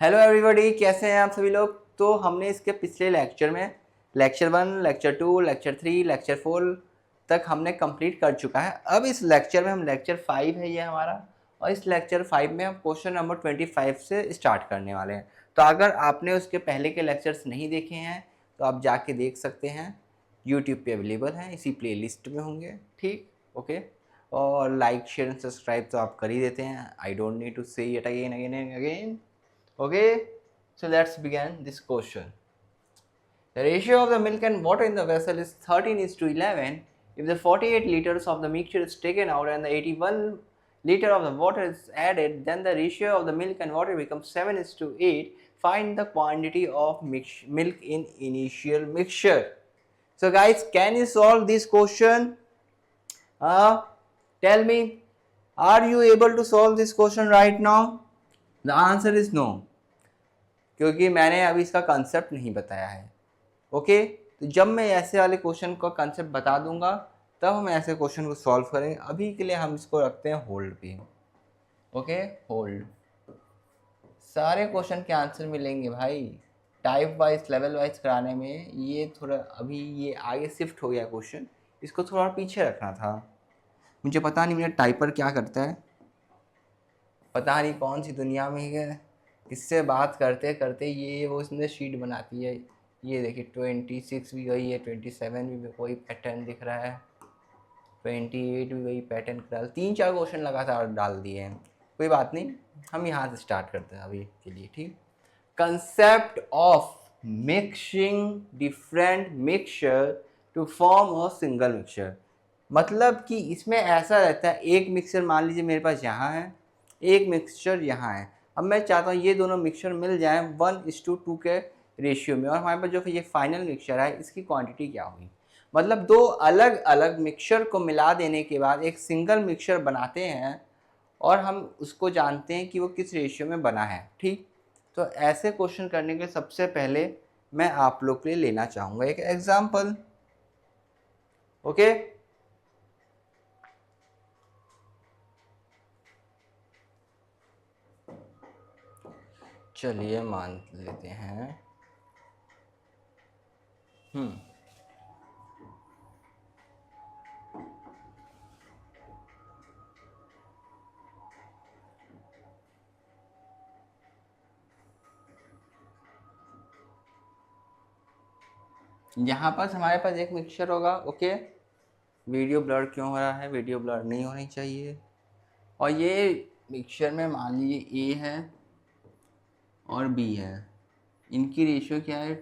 Hello everybody, कैसे हैं आप सभी लोग। तो हमने इसके पिछले लेक्चर में लेक्चर 1, लेक्चर 2, लेक्चर 3, लेक्चर 4 तक हमने कंप्लीट कर चुका है। अब इस लेक्चर में हम लेक्चर 5 है ये हमारा, और इस लेक्चर 5 में हम क्वेश्चन नंबर 25 से स्टार्ट करने वाले हैं। तो अगर आपने उसके पहले के लेक्चर्स नहीं देखे हैं तो आप जाके देख सकते हैं, यूट्यूब पे अवेलेबल हैं, इसी प्लेलिस्ट में होंगे। ठीक, ओके। और लाइक शेयर एंड सब्सक्राइब तो आप कर ही देते हैं, आई डोंट नीड टू से it again again and again. Okay, so let's begin this question. The ratio of the milk and water in the vessel is 13:11. If the 48 liters of the mixture is taken out and the 81 liter of the water is added, then the ratio of the milk and water becomes 7:8. Find the quantity of milk in initial mixture. So guys, can you solve this question? Tell me, are you able to solve this question right now? The answer is no, क्योंकि मैंने अभी इसका concept नहीं बताया है। Okay, तो जब मैं ऐसे वाले क्वेश्चन का कंसेप्ट बता दूंगा तब हम ऐसे क्वेश्चन को सॉल्व करेंगे। अभी के लिए हम इसको रखते हैं होल्ड पे। Okay, hold. सारे क्वेश्चन के आंसर मिलेंगे भाई। टाइप वाइज लेवल वाइज कराने में ये थोड़ा अभी ये आगे शिफ्ट हो गया क्वेश्चन, इसको थोड़ा पीछे रखना था। मुझे पता नहीं मेरा टाइपर क्या करता है, पता नहीं कौन सी दुनिया में है, इससे बात करते करते ये वो इसने शीट बनाती है। ये देखिए 26 भी वही है, 27 भी वही पैटर्न दिख रहा है, 28 भी वही पैटर्न कर 3-4 क्वेश्चन लगातार डाल दिए हैं। कोई बात नहीं, हम यहाँ से स्टार्ट करते हैं अभी के लिए। ठीक, concept of mixing different mixture to form a single mixture. मतलब कि इसमें ऐसा रहता है, एक मिक्सचर मान लीजिए मेरे पास यहाँ है, एक मिक्सचर यहाँ है। अब मैं चाहता हूँ ये दोनों मिक्सचर मिल जाएं 1:2 के रेशियो में, और हमारे पास जो ये फाइनल मिक्सचर है इसकी क्वांटिटी क्या होगी। मतलब दो अलग अलग मिक्सचर को मिला देने के बाद एक सिंगल मिक्सचर बनाते हैं, और हम उसको जानते हैं कि वो किस रेशियो में बना है। ठीक, तो ऐसे क्वेश्चन करने के सबसे पहले मैं आप लोग के लिए लेना चाहूँगा एक एग्जाम्पल। ओके, चलिए मान लेते हैं यहाँ पास हमारे पास एक मिक्सचर होगा। ओके, वीडियो ब्लर क्यों हो रहा है, वीडियो ब्लर नहीं होनी चाहिए। और ये मिक्सचर में मान लीजिए ए है और बी है, इनकी रेशियो क्या है,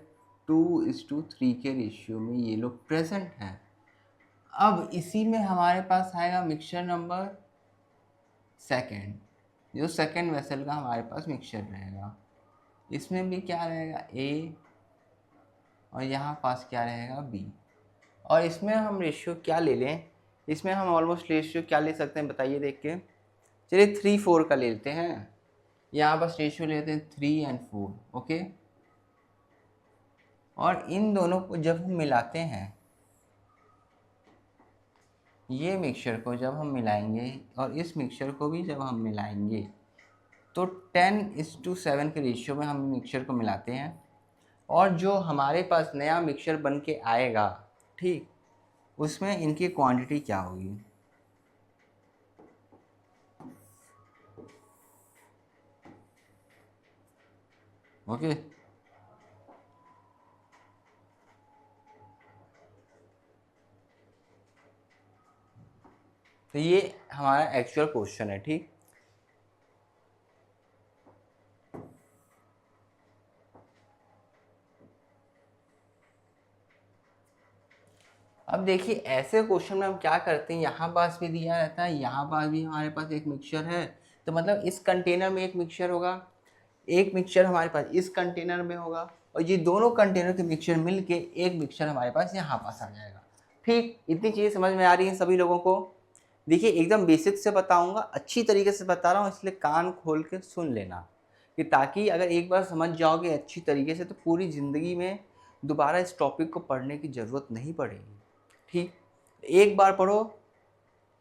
2:3 के रेशियो में ये लोग प्रेजेंट हैं। अब इसी में हमारे पास आएगा मिक्सचर नंबर सेकेंड, जो सेकेंड वेसल का हमारे पास मिक्सचर रहेगा। इसमें भी क्या रहेगा, ए, और यहाँ पास क्या रहेगा, बी। और इसमें हम रेशियो क्या ले लें, इसमें हम ऑलमोस्ट रेशियो क्या ले सकते हैं बताइए देख के। चलिए 3:4 का ले लेते हैं। यहाँ बस रेशियो लेते हैं 3 और 4। ओके, और इन दोनों को जब हम मिलाते हैं, ये मिक्सचर को जब हम मिलाएंगे और इस मिक्सचर को भी जब हम मिलाएंगे, तो 10:7 के रेशियो में हम मिक्सचर को मिलाते हैं, और जो हमारे पास नया मिक्सचर बन के आएगा, ठीक, उसमें इनकी क्वांटिटी क्या होगी। ओके, तो ये हमारा एक्चुअल क्वेश्चन है। ठीक, अब देखिए ऐसे क्वेश्चन में हम क्या करते हैं, यहाँ पास भी दिया रहता है, यहाँ पास भी हमारे पास एक मिक्सचर है, तो मतलब इस कंटेनर में एक मिक्सचर होगा, एक मिक्सचर हमारे पास इस कंटेनर में होगा, और ये दोनों कंटेनर के मिक्सचर मिलके एक मिक्सचर हमारे पास यहाँ पास आ जाएगा। ठीक, इतनी चीज़ें समझ में आ रही हैं सभी लोगों को। देखिए एकदम बेसिक से बताऊंगा, अच्छी तरीके से बता रहा हूँ, इसलिए कान खोल के सुन लेना, कि ताकि अगर एक बार समझ जाओगे अच्छी तरीके से तो पूरी ज़िंदगी में दोबारा इस टॉपिक को पढ़ने की ज़रूरत नहीं पड़ेगी। ठीक, एक बार पढ़ो,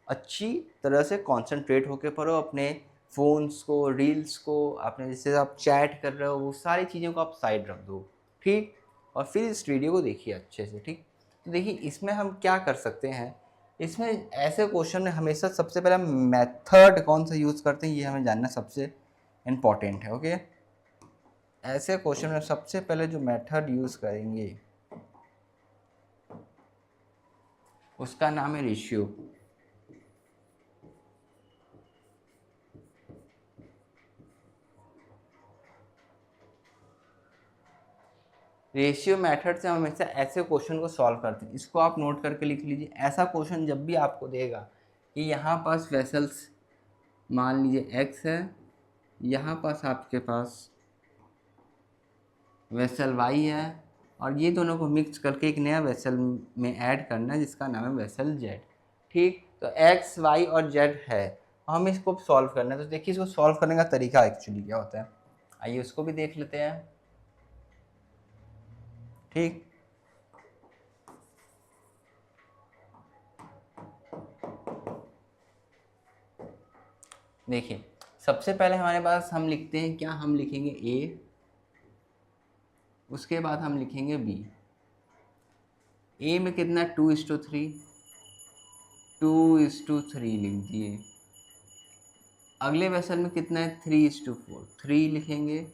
अच्छी तरह से कंसंट्रेट होकर पढ़ो, अपने फ़ोन्स को, रील्स को, आपने जैसे आप चैट कर रहे हो, वो सारी चीज़ों को आप साइड रख दो, ठीक। और फिर इस वीडियो को देखिए अच्छे से, ठीक। तो देखिए इसमें हम क्या कर सकते हैं, इसमें ऐसे क्वेश्चन में हमेशा सबसे पहले हम मेथड कौन सा यूज़ करते हैं ये हमें जानना सबसे इम्पॉर्टेंट है, ओके। ऐसे क्वेश्चन में सबसे पहले जो मेथड यूज़ करेंगे उसका नाम है रेशियो। रेशियो मेथड से हम हमेशा ऐसे क्वेश्चन को सॉल्व करते हैं। इसको आप नोट करके लिख लीजिए। ऐसा क्वेश्चन जब भी आपको देगा कि यहाँ पास वेसल्स मान लीजिए x है, यहाँ पास आपके पास वेसल y है, और ये दोनों को मिक्स करके एक नया वेसल में ऐड करना है जिसका नाम है वेसल z, ठीक। तो x, y और z है, हम इसको सॉल्व करना है। तो देखिए इसको सॉल्व करने का तरीका एक्चुअली क्या होता है, आइए उसको भी देख लेते हैं, ठीक। देखिए सबसे पहले हमारे पास हम लिखते हैं क्या, हम लिखेंगे a, उसके बाद हम लिखेंगे b। a में कितना 2:3, 2:3 लिख दिए। अगले वेसल में कितना है 3:4, 3 लिखेंगे,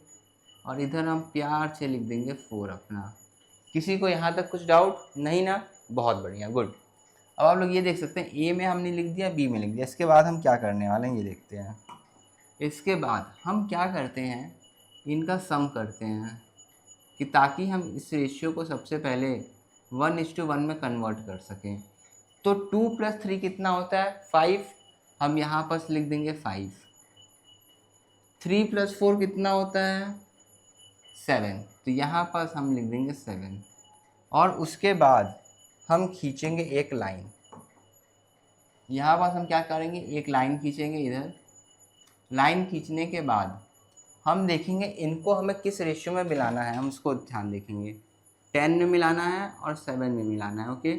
और इधर हम प्यार से लिख देंगे 4 अपना। किसी को यहाँ तक कुछ डाउट नहीं ना, बहुत बढ़िया, गुड। अब आप लोग ये देख सकते हैं a में हमने लिख दिया, b में लिख दिया। इसके बाद हम क्या करने वाले हैं ये देखते हैं। इसके बाद हम क्या करते हैं, इनका सम करते हैं कि ताकि हम इस रेशियो को सबसे पहले 1:1 में कन्वर्ट कर सकें। तो 2 + 3 कितना होता है 5, हम यहाँ पर लिख देंगे 5। 3 + 4 कितना होता है 7, तो यहाँ पर हम लिख देंगे 7। और उसके बाद हम खींचेंगे एक लाइन, यहाँ पर हम क्या करेंगे एक लाइन खींचेंगे इधर। लाइन खींचने के बाद हम देखेंगे इनको हमें किस रेशियो में मिलाना है, हम उसको ध्यान देखेंगे। 10 में मिलाना है और 7 में मिलाना है, ओके।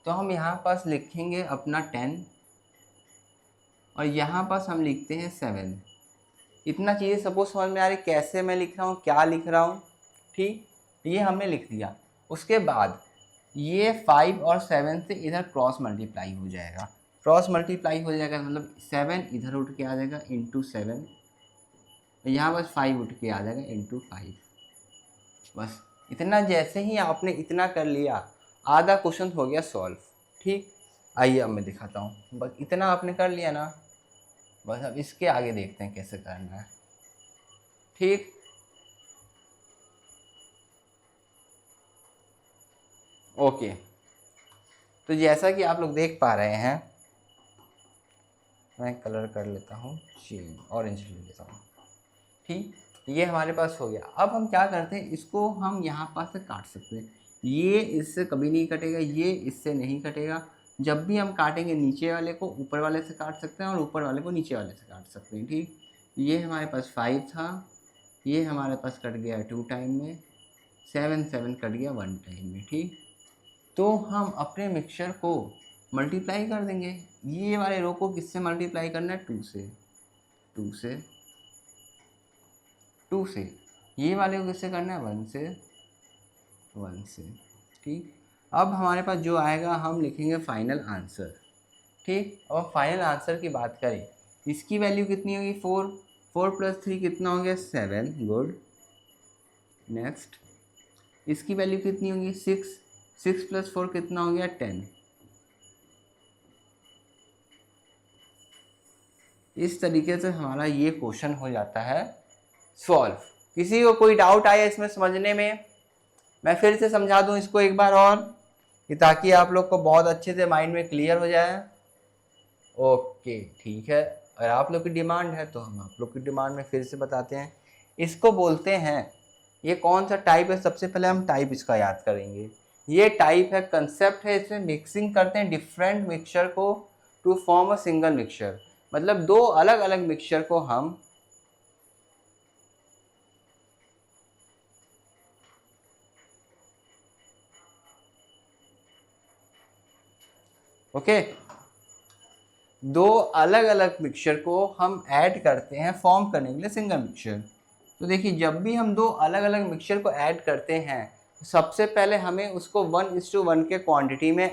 तो हम यहाँ पास लिखेंगे अपना 10, और यहाँ पास हम लिखते हैं 7। इतना चीज़ें सपोज समझ में आ रही कैसे मैं लिख रहा हूँ, क्या लिख रहा हूँ, ठीक। ये हमने लिख दिया। उसके बाद ये 5 और 7 से इधर क्रॉस मल्टीप्लाई हो जाएगा। क्रॉस मल्टीप्लाई हो जाएगा मतलब 7 इधर उठ के आ जाएगा इंटू 7, यहाँ बस 5 उठ के आ जाएगा इंटू 5। बस इतना, जैसे ही आपने इतना कर लिया आधा क्वेश्चन हो गया सॉल्व, ठीक। आइए अब मैं दिखाता हूँ। बस इतना आपने कर लिया ना, बस अब इसके आगे देखते हैं कैसे करना है, ठीक। ओके, तो जैसा कि आप लोग देख पा रहे हैं, मैं कलर कर लेता हूँ चेंज, ऑरेंज ले लेता हूँ, ठीक। ये हमारे पास हो गया। अब हम क्या करते हैं, इसको हम यहाँ पास से काट सकते हैं। ये इससे कभी नहीं कटेगा, ये इससे नहीं कटेगा। जब भी हम काटेंगे नीचे वाले को ऊपर वाले से काट सकते हैं और ऊपर वाले को नीचे वाले से काट सकते हैं, ठीक। ये हमारे पास 5 था, ये हमारे पास कट गया 2 टाइम में, 7 कट गया 1 टाइम में, ठीक। तो हम अपने मिक्सचर को मल्टीप्लाई कर देंगे। ये वाले रो को किससे मल्टीप्लाई करना है 2 से, 2 से, 2 से। ये वाले को किससे करना है 1 से, 1 से, ठीक। अब हमारे पास जो आएगा हम लिखेंगे फाइनल आंसर, ठीक। और फाइनल आंसर की बात करें, इसकी वैल्यू कितनी होगी 4, 4 + 3 कितना हो गया 7, गुड। नेक्स्ट इसकी वैल्यू कितनी होगी 6, 6 + 4 कितना हो गया 10। इस तरीके से हमारा ये क्वेश्चन हो जाता है सॉल्व। किसी को कोई डाउट आया इसमें समझने में, मैं फिर से समझा दूं इसको एक बार और, कि ताकि आप लोग को बहुत अच्छे से माइंड में क्लियर हो जाए। ओके ठीक है, अगर आप लोग की डिमांड है तो हम आप लोग की डिमांड में फिर से बताते हैं। इसको बोलते हैं, ये कौन सा टाइप है, सबसे पहले हम टाइप इसका याद करेंगे। ये टाइप है, कंसेप्ट है, इसमें मिक्सिंग करते हैं डिफरेंट मिक्सचर को to form a single mixture. मतलब दो अलग अलग मिक्सचर को हम ओके दो अलग अलग मिक्सचर को हम ऐड करते हैं फॉर्म करने के लिए सिंगल मिक्सचर। तो देखिए, जब भी हम दो अलग अलग मिक्सचर को ऐड करते हैं, सबसे पहले हमें उसको 1:1 के क्वांटिटी में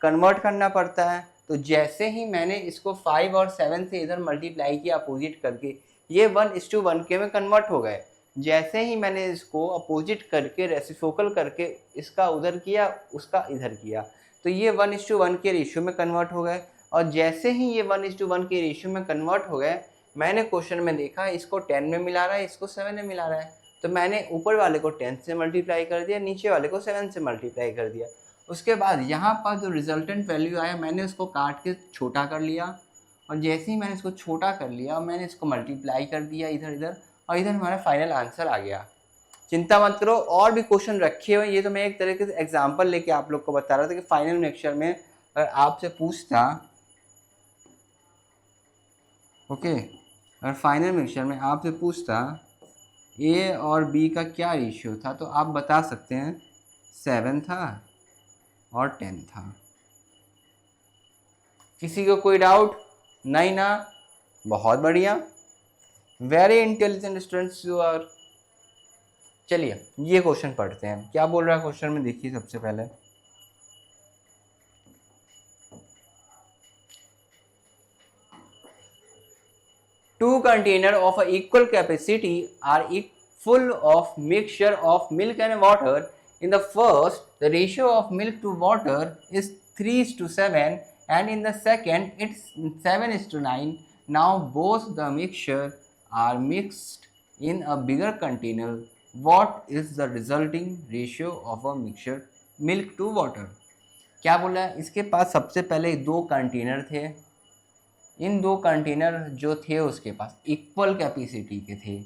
कन्वर्ट करना पड़ता है। तो जैसे ही मैंने इसको 5 और 7 से इधर मल्टीप्लाई किया अपोजिट करके, ये 1:1 के में कन्वर्ट हो गए। जैसे ही मैंने इसको अपोजिट करके रेसिप्रोकल करके इसका उधर किया, उसका इधर किया, तो ये 1:1 के रेशियो में कन्वर्ट हो गए। और जैसे ही ये 1:1 के रेशियो में कन्वर्ट हो गए, मैंने क्वेश्चन में देखा इसको 10 में मिला रहा है, इसको 7 में मिला रहा है, तो मैंने ऊपर वाले को 10 से मल्टीप्लाई कर दिया, नीचे वाले को 7 से मल्टीप्लाई कर दिया। उसके बाद यहाँ पर जो रिजल्टेंट वैल्यू आया, मैंने उसको काट के छोटा कर लिया, और जैसे ही मैंने इसको छोटा कर लिया, मैंने इसको मल्टीप्लाई कर दिया इधर इधर, और इधर हमारा फाइनल आंसर आ गया। चिंता मत करो, और भी क्वेश्चन रखे हुए, ये तो मैं एक तरीके से एग्जाम्पल लेके आप लोग को बता रहा था कि फाइनल मिक्सचर में अगर आपसे पूछता, ओके, अगर फाइनल मिक्सचर में आपसे पूछता ए और बी का क्या रेशियो था, तो आप बता सकते हैं 7 था और 10 था। किसी को कोई डाउट? नहीं ना? बहुत बढ़िया, very intelligent students you are. चलिए ये क्वेश्चन पढ़ते हैं, क्या बोल रहा है क्वेश्चन में, देखिए सबसे पहले। Two containers of a equal capacity are full of mixture of milk and water. In the first, the ratio of milk to water is 3:7, and in the second, it's 7:9. Now both the mixture are mixed in a bigger container. What is the resulting ratio of a mixture milk to water? क्या बोला है? इसके पास सबसे पहले दो container थे, इन दो container जो थे उसके पास इक्वल कैपेसिटी के थे,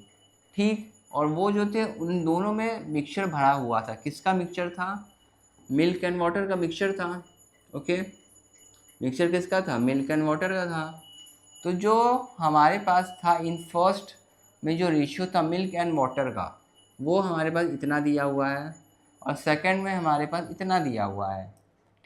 ठीक, और वो जो थे उन दोनों में मिक्सचर भरा हुआ था। किसका मिक्सचर था? मिल्क एंड वाटर का मिक्सचर था। ओके, मिक्सचर किसका था? मिल्क एंड वाटर का था। तो जो हमारे पास था इन फर्स्ट में जो रेशियो था मिल्क एंड वाटर का, वो हमारे पास इतना दिया हुआ है, और सेकंड में हमारे पास इतना दिया हुआ है,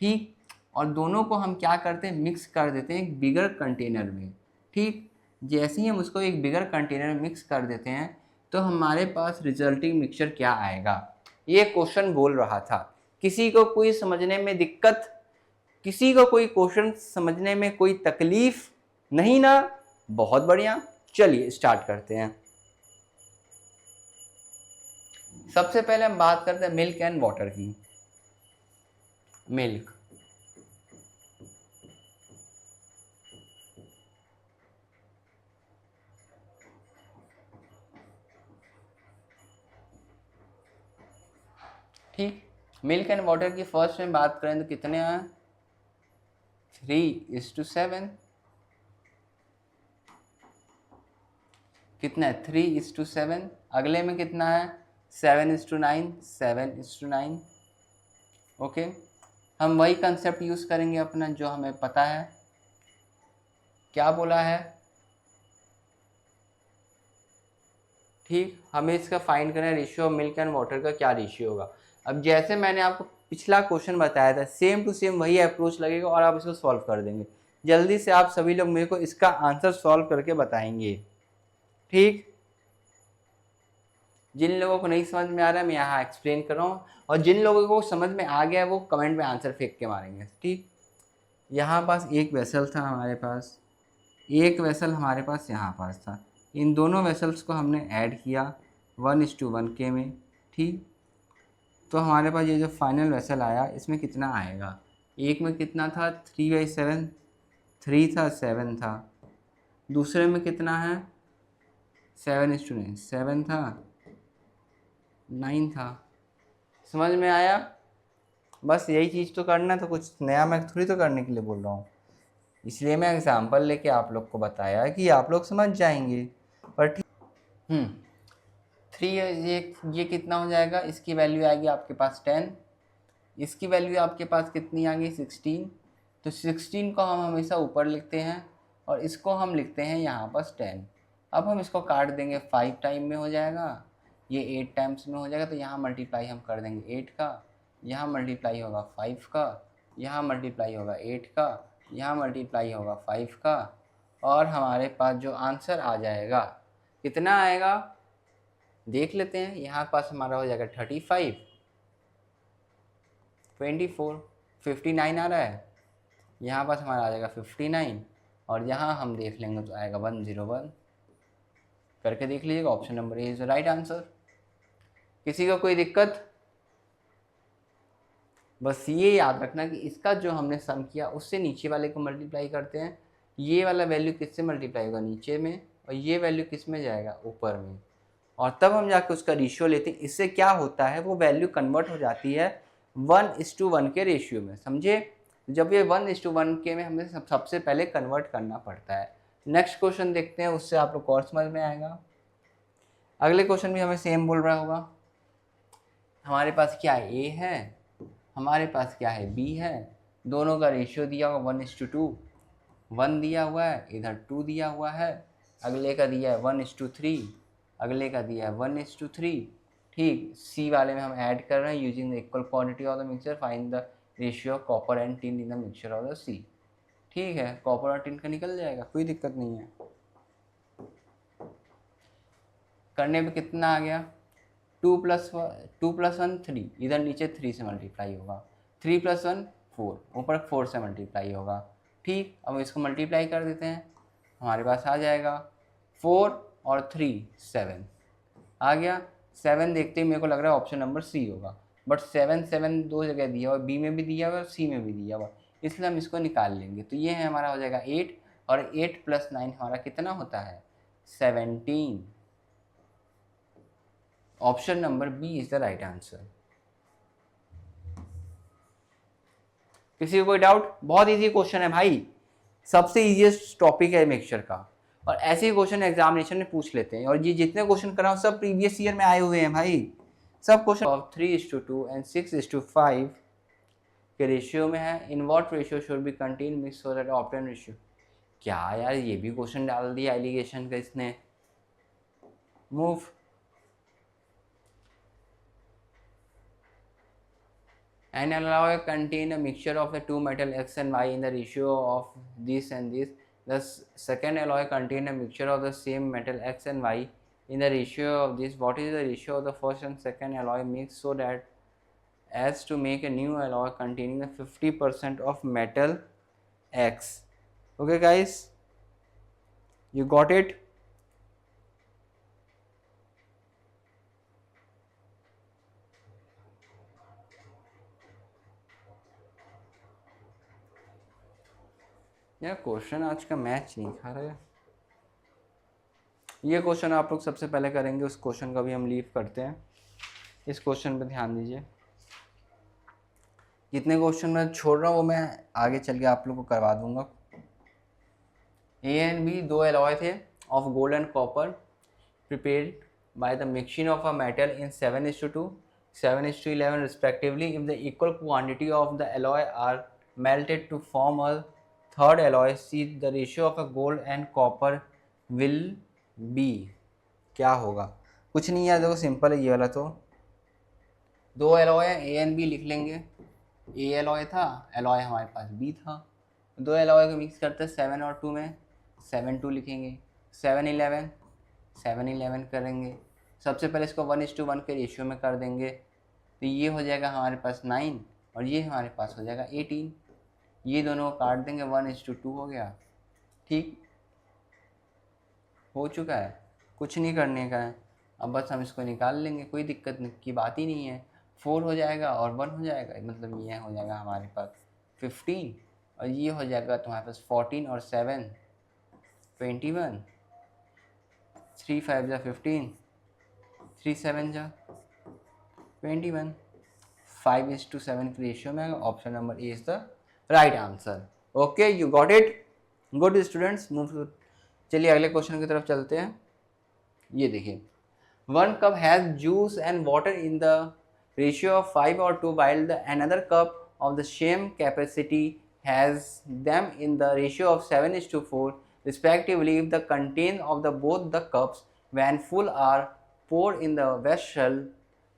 ठीक। और दोनों को हम क्या करते हैं? मिक्स कर देते हैं एक बिगर कंटेनर में, ठीक। जैसे ही हम उसको एक बिगर कंटेनर में मिक्स कर देते हैं, तो हमारे पास रिजल्टिंग मिक्सचर क्या आएगा, ये क्वेश्चन बोल रहा था। किसी को कोई समझने में दिक्कत? किसी को कोई क्वेश्चन समझने में कोई तकलीफ नहीं ना? बहुत बढ़िया, चलिए स्टार्ट करते हैं। सबसे पहले हम बात करते हैं मिल्क एंड वाटर की। मिल्क, ठीक। मिल्क एंड वाटर की फर्स्ट में बात करें तो कितने हैं? 3:7। कितना है? 3:7। अगले में कितना है? 7:9। 7:9। ओके, हम वही कंसेप्ट यूज़ करेंगे अपना जो हमें पता है। क्या बोला है? ठीक, हमें इसका फाइंड करना है ratio of milk and water का क्या रेशियो होगा। अब जैसे मैंने आपको पिछला क्वेश्चन बताया था, सेम टू सेम वही अप्रोच लगेगा और आप इसको सॉल्व कर देंगे। जल्दी से आप सभी लोग मेरे को इसका आंसर सॉल्व करके बताएंगे, ठीक। जिन लोगों को नहीं समझ में आ रहा है मैं यहाँ एक्सप्लेन कर रहा हूँ, और जिन लोगों को समझ में आ गया है वो कमेंट में आंसर फेंक के मारेंगे, ठीक। यहाँ पास एक वेसल था हमारे पास, एक वेसल हमारे पास यहाँ पास था। इन दोनों वेसल्स को हमने ऐड किया 1:1 के में, ठीक। तो हमारे पास ये जो फाइनल वेसल आया, इसमें कितना आएगा? एक में कितना था? 3/7, 3 था, 7 था। दूसरे में कितना है? 7:9, 7 था, 9 था। समझ में आया? बस यही चीज़ तो करना, तो कुछ नया मैं थोड़ी तो करने के लिए बोल रहा हूँ, इसलिए मैं एग्जांपल लेके आप लोग को बताया कि आप लोग समझ जाएंगे। पर ठीक, 3 ये कितना हो जाएगा? इसकी वैल्यू आएगी आपके पास 10, इसकी वैल्यू आपके पास कितनी आ गई? 16। तो 16 को हम हमेशा ऊपर लिखते हैं और इसको हम लिखते हैं यहाँ पास 10। अब हम इसको काट देंगे, 5 टाइम में हो जाएगा, ये 8 टाइम्स में हो जाएगा, तो यहाँ मल्टीप्लाई हम कर देंगे 8 का, यहाँ मल्टीप्लाई होगा 5 का, यहाँ मल्टीप्लाई होगा 8 का, यहाँ मल्टीप्लाई होगा 5 का, और हमारे पास जो आंसर आ जाएगा कितना आएगा देख लेते हैं। यहाँ पास हमारा हो जाएगा 35, 24, 59 आ रहा है, यहाँ पास हमारा आ जाएगा 59, और यहाँ हम देख लेंगे तो आएगा 101। करके देख लीजिएगा, option number A is the right answer. किसी को कोई दिक्कत? बस ये याद रखना कि इसका जो हमने सम किया उससे नीचे वाले को मल्टीप्लाई करते हैं, ये वाला वैल्यू किससे मल्टीप्लाई होगा नीचे में, और ये वैल्यू किस में जाएगा ऊपर में, और तब हम जाके उसका रेशियो लेते हैं। इससे क्या होता है वो वैल्यू कन्वर्ट हो जाती है 1:1 के रेशियो में, समझे। जब ये 1:1 के में हमें सबसे पहले कन्वर्ट करना पड़ता है। नेक्स्ट क्वेश्चन देखते हैं, उससे आप लोग को और समझ में आएगा। अगले क्वेश्चन भी हमें सेम बोल रहा होगा। हमारे पास क्या है, ए है, हमारे पास क्या है, बी है, दोनों का रेशियो दिया हुआ 1:2, 1 दिया हुआ है, इधर 2 दिया हुआ है, अगले का दिया है 1:3, अगले का दिया है 1:3। ठीक, सी वाले में हम ऐड कर रहे हैं using the equal quantity of the mixture, find the ratio of copper and tin in the mixture of the C. ठीक है, कॉपर और टिन का निकल जाएगा, कोई दिक्कत नहीं है। करने पे कितना आ गया, 2 + 1 3, इधर नीचे 3 से मल्टीप्लाई होगा, 3 + 1 4, ऊपर 4 से मल्टीप्लाई होगा। ठीक, अब इसको मल्टीप्लाई कर देते हैं, हमारे पास आ जाएगा 4 और 3 7 आ गया। 7 देखते ही मेरे को लग रहा है ऑप्शन नंबर सी होगा, बट 7 दो जगह दिया हुआ, बी में भी दिया हुआ और सी में भी दिया हुआ, इसलिए हम इसको निकाल लेंगे। तो ये है हमारा हो जाएगा 8, और 8 + 9 हमारा कितना होता है 17। Option number B is the right answer. किसी को कोई डाउट? बहुत इजी क्वेश्चन है भाई, सबसे इजीएस्ट टॉपिक है मिक्सचर का, और ऐसे ही क्वेश्चन एग्जामिनेशन में पूछ लेते हैं। और ये जितने क्वेश्चन कर रहा हूँ सब प्रीवियस ईयर में आए हुए हैं भाई, सब क्वेश्चन ऑफ 3:2 एंड 6:5 के रेशियो में है। In what ratio should be contain mix so that obtain ratio. क्या यार, ये भी क्वेश्चन डाल दिया एलिगेशन का इसने। Move. An alloy contain a mixture of the two metal X and Y in the ratio of this and this. The second alloy contain a mixture of the same metal X and Y in the ratio of this. What is the ratio of the first and second alloy mixed so that as to make a new alloy containing the 50% of metal X? Okay guys, you got it? यार question आज का match नहीं खा रहा है। ये question आप लोग सबसे पहले करेंगे, उस क्वेश्चन का भी हम लीव करते हैं। इस क्वेश्चन पे ध्यान दीजिए, जितने क्वेश्चन मैं छोड़ रहा हूँ वो मैं आगे चल के आप लोग को करवा दूंगा। ए एंड बी दो एलॉय थे of gold and copper prepared by the mixing of a metal in 7:2, 7:11 respectively. If the equal quantity of the alloy are melted to form a third alloy, see the ratio of a gold and copper will be। क्या होगा? कुछ नहीं है, देखो simple है ये वाला। तो दो एलॉय है, ए एंड बी लिख लेंगे। ए एलॉय था, एलॉय हमारे पास बी था, दो एलॉय को मिक्स करते हैं 7 और 2 में, 7 2 लिखेंगे, 7 11 करेंगे। सबसे पहले इसको 1:1 के रेशियो में कर देंगे, तो ये हो जाएगा हमारे पास 9 और ये हमारे पास हो जाएगा 18। ये दोनों को काट देंगे, 1:2 हो गया। ठीक हो चुका है, कुछ नहीं करने का है, अब बस हम इसको निकाल लेंगे, कोई दिक्कत की बात ही नहीं है। 4 हो जाएगा और 1 हो जाएगा, मतलब ये हो जाएगा हमारे पास 15 और ये हो जाएगा तुम्हारे पास 14 और 7 21, 3 5 जा 15, 3 7 जा 21, 5:7 के रेशियो में। Option number A is the right answer. Okay, you got it, good students. Move. चलिए अगले क्वेश्चन की तरफ चलते हैं। ये देखिए, 1 cup has juice and water in the ratio of 5:2 while the another cup of the same capacity has them in the ratio of 7:4 respectively. If the content of the both the cups when full are poured in the vessel,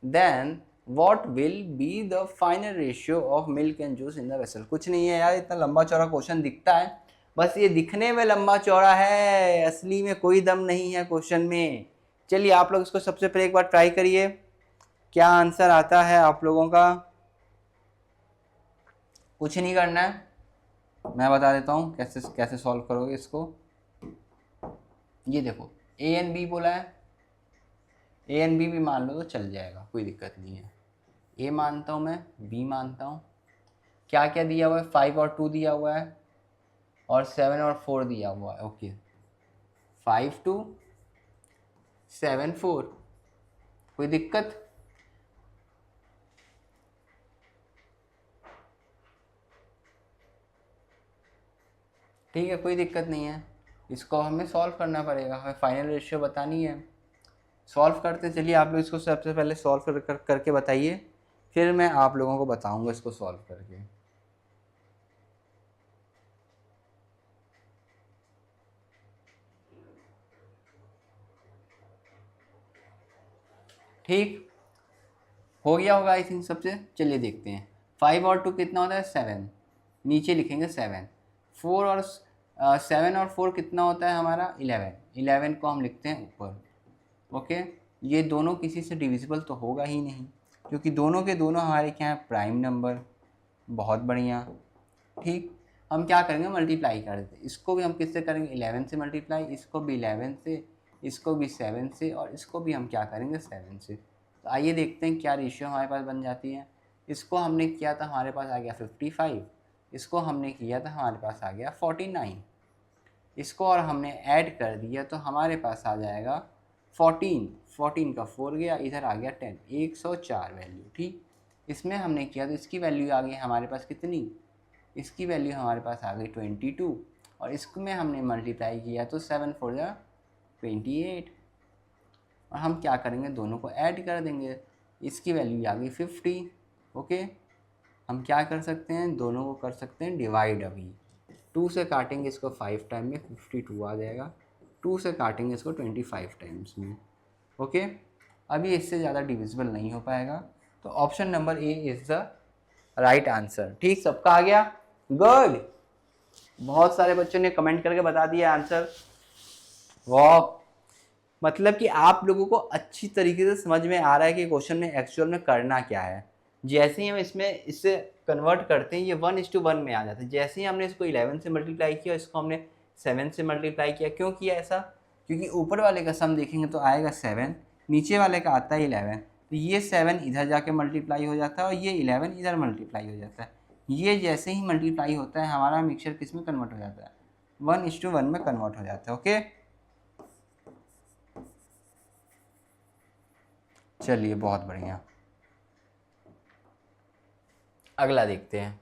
then what will be the final ratio of milk and juice in the vessel. कुछ नहीं है यार, इतना लंबा चौड़ा question दिखता है, बस ये दिखने में लंबा चौड़ा है, असली में कोई दम नहीं है क्वेश्चन में। चलिए आप लोग इसको सबसे पहले एक बार ट्राई करिए, क्या आंसर आता है आप लोगों का। कुछ नहीं करना है, मैं बता देता हूँ कैसे कैसे सॉल्व करोगे इसको। ये देखो ए एंड बी बोला है, ए एंड बी भी मान लो तो चल जाएगा, कोई दिक्कत नहीं है। ए मानता हूँ मैं, बी मानता हूँ। क्या क्या दिया हुआ है, 5 और 2 दिया हुआ है, और 7 और 4 दिया हुआ है। ओके 5 2 7 4, कोई दिक्कत। ठीक है कोई दिक्कत नहीं है, इसको हमें सॉल्व करना पड़ेगा, हमें फाइनल रेशियो बतानी है। सॉल्व करते चलिए, आप लोग इसको सबसे पहले सॉल्व करके बताइए, फिर मैं आप लोगों को बताऊंगा इसको सॉल्व करके। ठीक हो गया होगा आई थिंक सबसे। चलिए देखते हैं 5 और 2 कितना होता है 7, नीचे लिखेंगे 7। 4 और 7 और 4 कितना होता है हमारा 11, 11 को हम लिखते हैं ऊपर। ओके ये दोनों किसी से डिविजिबल तो होगा ही नहीं, क्योंकि दोनों के दोनों हमारे क्या हैं प्राइम नंबर। बहुत बढ़िया। ठीक हम क्या करेंगे मल्टीप्लाई कर देते, इसको भी हम किससे करेंगे 11 से मल्टीप्लाई, इसको भी 11 से, इसको भी 7 से, और इसको भी हम क्या करेंगे 7 से। तो आइए देखते हैं क्या रेशियो हमारे पास बन जाती है। इसको हमने किया था हमारे पास आ गया 55, इसको हमने किया था हमारे पास आ गया 49, इसको और हमने ऐड कर दिया तो हमारे पास आ जाएगा 14, 14 का 4 गया, इधर आ गया 10, 104 वैल्यू। ठीक इसमें हमने किया तो इसकी वैल्यू आ गई हमारे पास कितनी, इसकी वैल्यू हमारे पास आ गई 22, और इसमें हमने मल्टीप्लाई किया तो 7 4 जा 28, और हम क्या करेंगे दोनों को ऐड कर देंगे, इसकी वैल्यू आ गई 50। ओके हम क्या कर सकते हैं दोनों को कर सकते हैं डिवाइड। अभी 2 से काटेंगे इसको 5 टाइम में 52 आ जाएगा, 2 से काटेंगे इसको 25 टाइम्स में। ओके अभी इससे ज़्यादा डिविजिबल नहीं हो पाएगा, तो option number A is the right answer. ठीक सबका आ गया, गुड। बहुत सारे बच्चों ने कमेंट करके बता दिया आंसर, वाह। मतलब कि आप लोगों को अच्छी तरीके से समझ में आ रहा है कि क्वेश्चन में एक्चुअल में करना क्या है। जैसे ही हम इसमें इससे कन्वर्ट करते हैं ये 1:1 में आ जाता है। जैसे ही हमने इसको 11 से मल्टीप्लाई किया, इसको हमने 7 से मल्टीप्लाई किया। क्यों किया ऐसा, क्योंकि ऊपर वाले का सम देखेंगे तो आएगा 7, नीचे वाले का आता है 11, तो ये 7 इधर जाके मल्टीप्लाई हो जाता है और ये 11 इधर मल्टीप्लाई हो जाता है। ये जैसे ही मल्टीप्लाई होता है हमारा मिक्सचर किस में कन्वर्ट हो जाता है 1:1 में कन्वर्ट हो जाता है। ओके चलिए बहुत बढ़िया, अगला देखते हैं।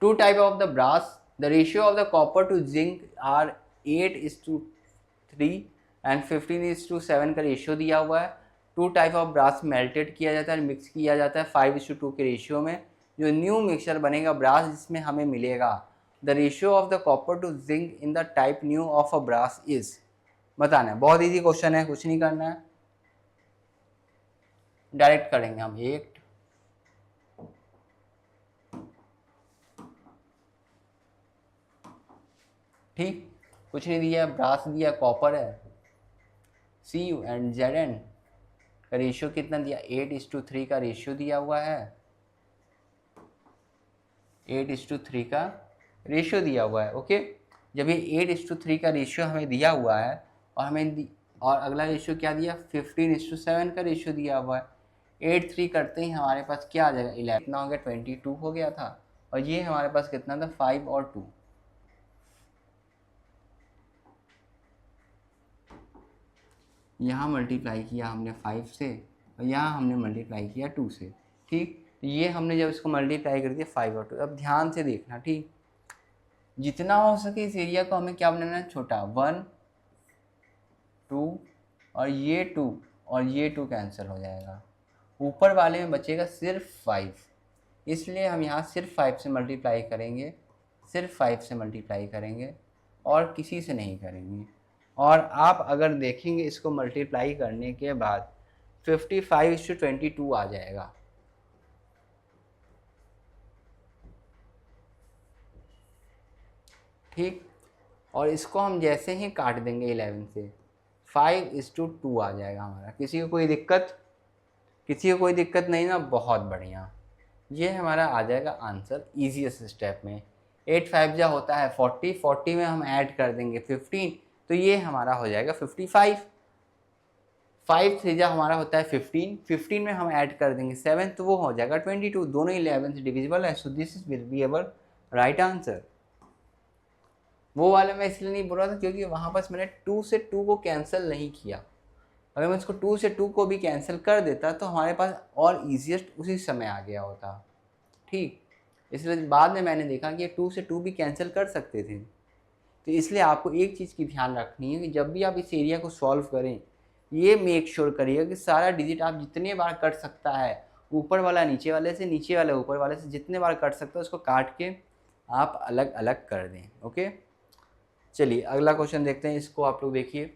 Two type of the brass, the ratio of the copper to zinc are 8:3 and 15:7 का रेशियो दिया हुआ है। Two type of brass melted किया जाता है, मिक्स किया जाता है 5:2 के रेशियो में। जो न्यू मिक्सचर बनेगा ब्रास जिसमें हमें मिलेगा the ratio of the copper to zinc in the type new of a brass is, बताना है। बहुत इजी क्वेश्चन है, कुछ नहीं करना है, डायरेक्ट करेंगे हम। एक ठीक कुछ नहीं दिया, ब्रास दिया, कॉपर है, Cu एंड Zn का रेशियो कितना दिया 8:3 का रेशियो दिया हुआ है, 8:3 का रेशियो दिया हुआ है। ओके जब ये 8:3 का रेशियो हमें दिया हुआ है और और अगला रेशियो क्या दिया 15:7 का रेशियो दिया हुआ है, 8:3 करते ही हमारे पास क्या आ जाएगा 11, कितना हो गया 22 हो गया था, और ये हमारे पास कितना था 5 और 2। यहाँ मल्टीप्लाई किया हमने 5 से और यहाँ हमने मल्टीप्लाई किया 2 से। ठीक तो ये हमने जब इसको मल्टीप्लाई कर दिया 5 और 2, अब ध्यान से देखना। ठीक जितना हो सके इस एरिया को हमें क्या बनाना है छोटा, 1 2 और ये 2 और ये 2 कैंसिल हो जाएगा, ऊपर वाले में बचेगा सिर्फ 5, इसलिए हम यहाँ सिर्फ 5 से मल्टीप्लाई करेंगे, सिर्फ 5 से मल्टीप्लाई करेंगे और किसी से नहीं करेंगे। और आप अगर देखेंगे इसको मल्टीप्लाई करने के बाद 55:22 आ जाएगा। ठीक, और इसको हम जैसे ही काट देंगे 11 से 5:2 आ जाएगा हमारा। किसी को कोई दिक्कत? किसी को कोई दिक्कत नहीं ना? बहुत बढ़िया, ये हमारा आ जाएगा आंसर ईजीएस्ट स्टेप में। 8 5 जा होता है 40, 40 में हम ऐड कर देंगे 15, तो ये हमारा हो जाएगा 55। 5 3 जा हमारा होता है 15, 15 में हम ऐड कर देंगे 7, तो वो हो जाएगा 22। दोनों 11 से डिविजिबल है, so this is will be our right answer. वो वाला मैं इसलिए नहीं बोल रहा था क्योंकि वहाँ पर मैंने 2 से 2 को कैंसिल नहीं किया। अगर मैं इसको 2 से 2 को भी कैंसिल कर देता तो हमारे पास और ईजीएस्ट उसी समय आ गया होता। ठीक, इसलिए बाद में मैंने देखा कि 2 से 2 भी कैंसिल कर सकते थे। तो इसलिए आपको एक चीज़ की ध्यान रखनी है कि जब भी आप इस एरिया को सॉल्व करें, ये मेक श्योर करिएगा कि सारा डिजिट आप जितने बार कट सकता है, ऊपर वाला नीचे वाले से, नीचे वाला ऊपर वाले से, जितने बार कट सकता है उसको काट के आप अलग अलग कर दें। ओके, चलिए अगला क्वेश्चन देखते हैं। इसको आप लोग देखिए।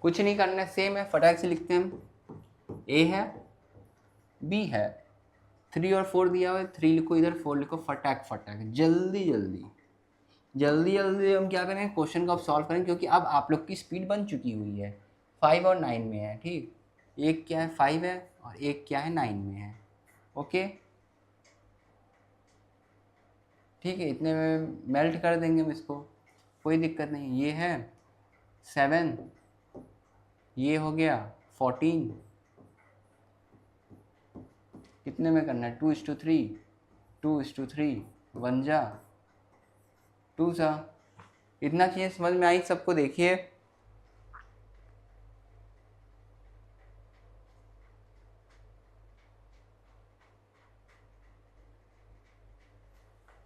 कुछ नहीं करना है, सेम है, फटाक से लिखते हैं हम। ए है, बी है, 3 और 4 दिया हुआ है, 3 लिखो इधर, 4 लिखो, फटाक फटाक, जल्दी जल्दी जल्दी जल्दी हम क्या करें, क्वेश्चन को अब सॉल्व करें, क्योंकि अब आप लोग की स्पीड बन चुकी हुई है। 5 और 9 में है। ठीक, एक क्या है 5 है और एक क्या है 9 में है। ओके, ठीक है, इतने में मेल्ट कर देंगे हम इसको, कोई दिक्कत नहीं। ये है 7, ये हो गया 14, कितने में करना है, 2:3, 2:3, 1 जा 2 सा। इतना चीज़ें समझ में आई सबको? देखिए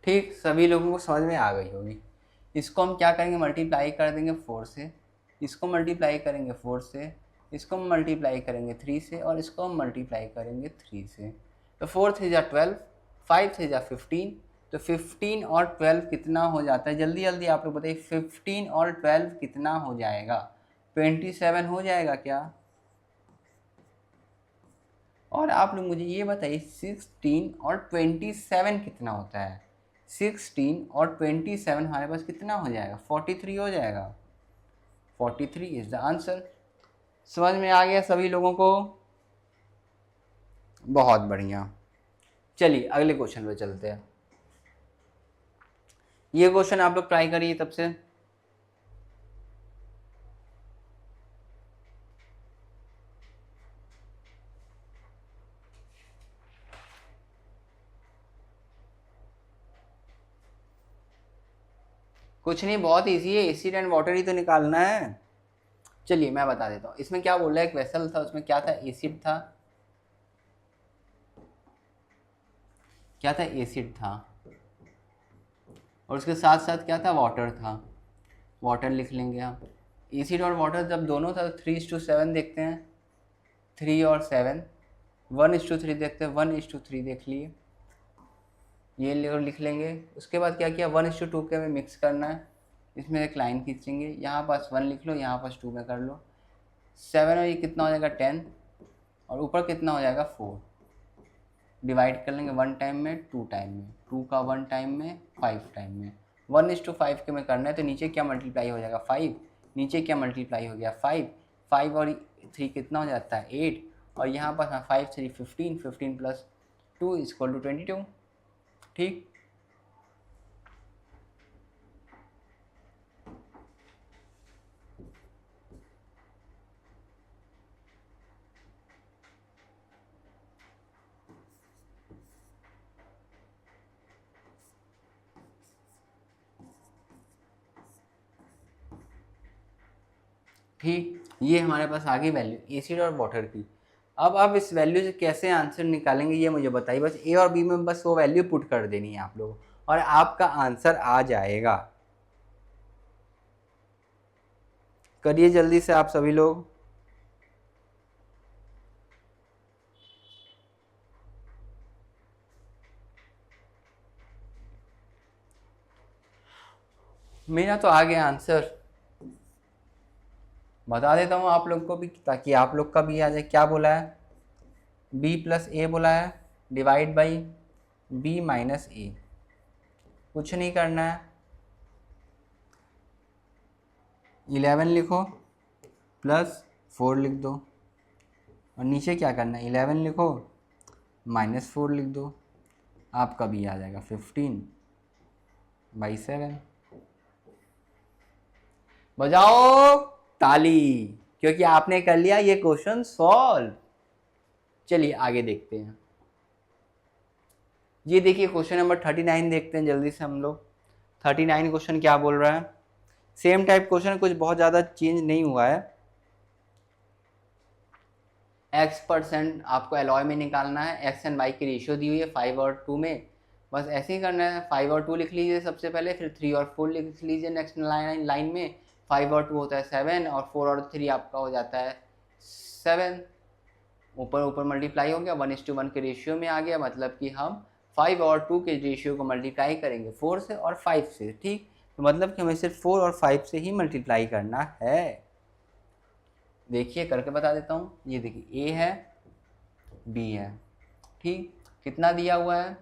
ठीक, सभी लोगों को समझ में आ गई होगी। इसको हम क्या करेंगे, मल्टीप्लाई कर देंगे 4 से, इसको मल्टीप्लाई करेंगे 4 से, इसको हम मल्टीप्लाई करेंगे 3 से, और इसको हम मल्टीप्लाई करेंगे 3 से। तो 4 3 जा 12, 5 3 जा 15, तो 15 और 12 कितना हो जाता है? जल्दी जल्दी आप लोग बताइए, 15 और 12 कितना हो जाएगा? 27 हो जाएगा क्या? और आप लोग मुझे ये बताइए 16 और 27 कितना होता है? 16 और 27 हमारे पास कितना हो जाएगा? 43 हो जाएगा। 43 इज द आंसर। समझ में आ गया सभी लोगों को? बहुत बढ़िया। चलिए अगले क्वेश्चन पे चलते हैं। ये क्वेश्चन आप लोग ट्राई करिए तब से। कुछ नहीं, बहुत इजी है, एसिड एंड वाटर ही तो निकालना है। चलिए मैं बता देता हूँ। इसमें क्या बोल रहा है, एक वेसल था, उसमें क्या था, एसिड था, क्या था, एसिड था, और उसके साथ साथ क्या था, वाटर था। वाटर लिख लेंगे हम। एसिड और वाटर जब दोनों था तो 3:7 देखते हैं, 3 और 7, 1:3 देखते हैं, 1:3 देख लिए, ये लिख लेंगे। उसके बाद क्या किया, 1:2 के में मिक्स करना है, इसमें एक लाइन खींचेंगे, यहाँ पास 1 लिख लो, यहाँ पास 2 में कर लो। 7 और ये कितना हो जाएगा 10, और ऊपर कितना हो जाएगा 4, डिवाइड कर लेंगे 1 टाइम में, 2 टाइम में, 2 का 1 टाइम में, 5 टाइम में। 1:5 के में करना है, तो नीचे क्या मल्टीप्लाई हो जाएगा 5, नीचे क्या मल्टीप्लाई हो गया 5, 5 और 3 कितना हो जाता है 8, और यहाँ पर 5 3 15, 15 प्लस 2 इक्वल टू 22। ठीक, ठीक, ये हमारे पास आ गई वैल्यू एसिड और वाटर की। अब आप इस वैल्यू से कैसे आंसर निकालेंगे ये मुझे बताइए। बस ए और बी में बस वो वैल्यू पुट कर देनी है आप लोग, और आपका आंसर आ जाएगा। करिए जल्दी से आप सभी लोग। मेरा तो आ गया आंसर, बता देता हूँ आप लोग को भी ताकि आप लोग का भी आ जाए। क्या बोला है? b प्लस ए बोला है, डिवाइड बाई b माइनस ए। कुछ नहीं करना है, 11 लिखो प्लस 4 लिख दो, और नीचे क्या करना है, 11 लिखो माइनस 4 लिख दो, आपका भी आ जाएगा 15/7। बजाओ ताली, क्योंकि आपने कर लिया ये क्वेश्चन सॉल्व। चलिए आगे देखते हैं। ये देखिए क्वेश्चन नंबर 39 देखते हैं जल्दी से हम लोग। 39 क्वेश्चन क्या बोल रहा है? सेम टाइप क्वेश्चन, कुछ बहुत ज़्यादा चेंज नहीं हुआ है। x% आपको एलॉय में निकालना है, x एंड y की रेशियो दी हुई है 5 और 2 में। बस ऐसे ही करना है, 5 और 2 लिख लीजिए सबसे पहले, फिर 3 और 4 लिख लीजिए नेक्स्ट लाइन में। 5 और 2 होता है 7, और 4 और 3 आपका हो जाता है 7। ऊपर ऊपर मल्टीप्लाई हो गया, 1:1 के रेशियो में आ गया, मतलब कि हम 5 और 2 के रेशियो को मल्टीप्लाई करेंगे 4 से और 5 से। ठीक, तो मतलब कि हमें सिर्फ 4 और 5 से ही मल्टीप्लाई करना है। देखिए करके बता देता हूँ। ये देखिए, a है, b है, ठीक, कितना दिया हुआ है?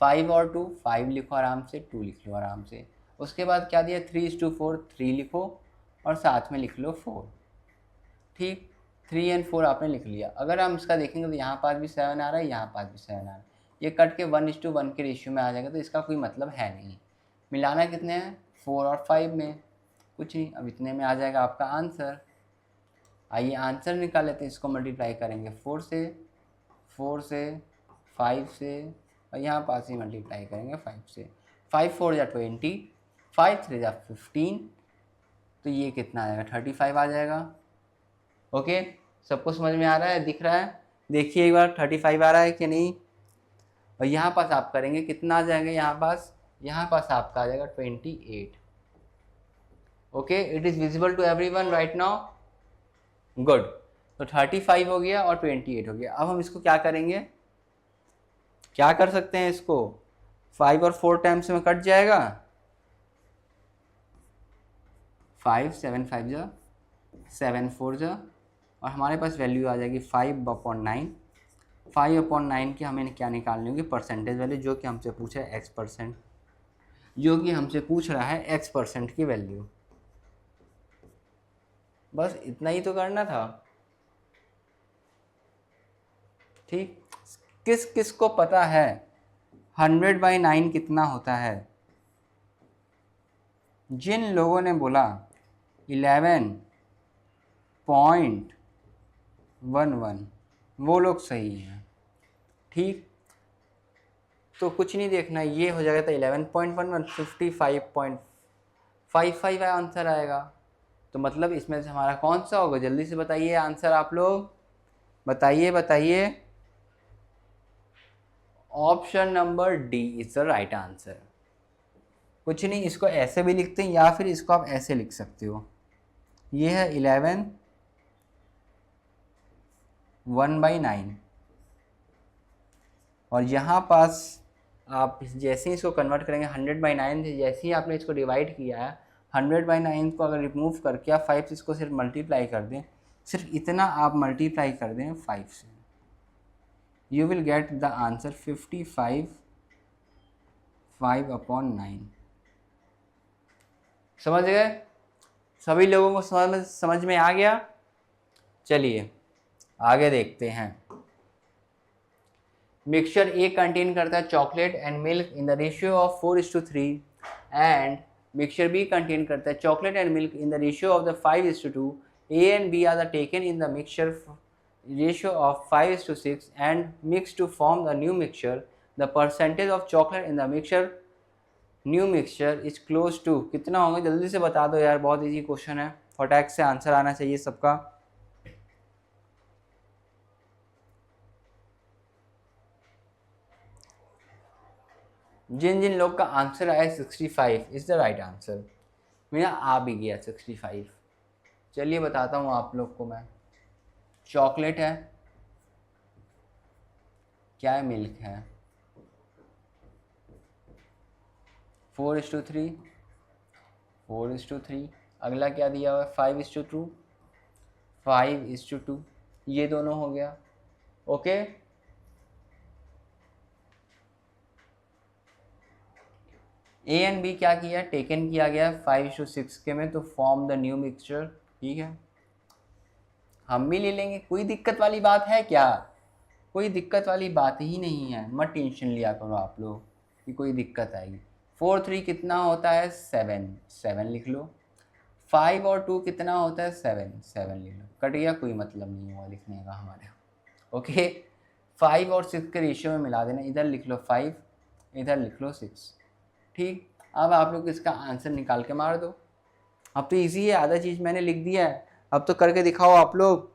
5 और 2, 5 लिखो आराम से, 2 लिख लो आराम से। उसके बाद क्या दिया? 3:4, 3 लिखो, और साथ में लिख लो 4। ठीक, 3 और 4 आपने लिख लिया। अगर हम इसका देखेंगे तो यहाँ पास भी 7 आ रहा है, यहाँ पास भी 7 आ रहा है, ये कट के 1:1 के रेशियो में आ जाएगा, तो इसका कोई मतलब है नहीं। मिलाना कितने हैं? 4 और 5 में, कुछ नहीं, अब इतने में आ जाएगा आपका आंसर। आइए आंसर निकाल लेते हैं। इसको मल्टीप्लाई करेंगे 4 से, 5 से, और यहाँ पास ही मल्टीप्लाई करेंगे 5 से। 5 4 जा 20, 5 3 जा 15, तो ये कितना आ जाएगा? 35 आ जाएगा। ओके, सबको समझ में आ रहा है, दिख रहा है? देखिए एक बार 35 आ रहा है कि नहीं। और यहाँ पास आप करेंगे कितना आ जाएगा? यहाँ पास आपका आ जाएगा 28। Okay, it is visible to everyone right now? Good. तो 35 हो गया और 28 हो गया। अब हम इसको क्या करेंगे? क्या कर सकते हैं इसको? 5 और 4 टाइम्स में कट जाएगा। 5 7 5 जा 7 4 जा, और हमारे पास वैल्यू आ जाएगी 5/9। 5/9 की हमें क्या निकालनी होगी? परसेंटेज वैल्यू, जो कि हमसे पूछा है x%, जो कि हमसे पूछ रहा है x% की वैल्यू। बस इतना ही तो करना था। ठीक, किस किस को पता है 100/9 कितना होता है? जिन लोगों ने बोला 11.11 वो लोग सही हैं। ठीक, तो कुछ नहीं देखना, ये हो जाएगा तो 11.11 55.55 आंसर आएगा। तो मतलब इसमें से हमारा कौन सा होगा? जल्दी से बताइए आंसर आप लोग, बताइए। Option number D is the right answer. कुछ नहीं, इसको ऐसे भी लिखते हैं या फिर इसको आप ऐसे लिख सकते हो। ये है 11 1/9, और यहाँ पास आप जैसे ही इसको कन्वर्ट करेंगे 100/9 से, जैसे ही आपने इसको डिवाइड किया है 100/9 को अगर रिमूव करके आप 5 से इसको सिर्फ मल्टीप्लाई कर दें, सिर्फ इतना आप मल्टीप्लाई कर दें 5 से, you will get the answer 55 5/9। समझ गए? सभी लोगों को समझ में आ गया? चलिए आगे देखते हैं। मिक्सचर ए कंटेन करता है chocolate and milk in the ratio of 4:3, and mixture B contain करता है chocolate and milk in the ratio of the 5:2। A and B are the taken in the mixture ratio of 5:6 and mix to form the new mixture. The percentage of chocolate in the mixture new mixture is close to, कितना होगा? जल्दी से बता दो यार, बहुत easy question है, फटाक से आंसर आना चाहिए सबका। जिन जिन लोग का आंसर आया 65 इज द राइट आंसर, मेरा आ भी गया 65। चलिए बताता हूँ आप लोग को मैं। चॉकलेट है, क्या है, मिल्क है, 4:3, 4:3। अगला क्या दिया हुआ है, 5:2, 5:2, ये दोनों हो गया। ओके, ए एंड बी क्या किया, टेकन किया गया 5:6 के में, तो फॉर्म द न्यू मिक्सचर। ठीक है, हम भी ले लेंगे, कोई दिक्कत वाली बात है क्या? कोई दिक्कत वाली बात ही नहीं है, मत टेंशन लिया करो आप लोग कि कोई दिक्कत आएगी। 4 3 कितना होता है, 7, 7 लिख लो। 5 और 2 कितना होता है, 7, 7 लिख लो। कट गया, कोई मतलब नहीं हुआ लिखने का हमारे। ओके, 5 और 6 के रेशियो में मिला देना, इधर लिख लो 5, इधर लिख लो 6। ठीक, अब आप लोग इसका आंसर निकाल के मार दो। अब तो इजी है, आधा चीज़ मैंने लिख दिया है, अब तो करके दिखाओ आप लोग।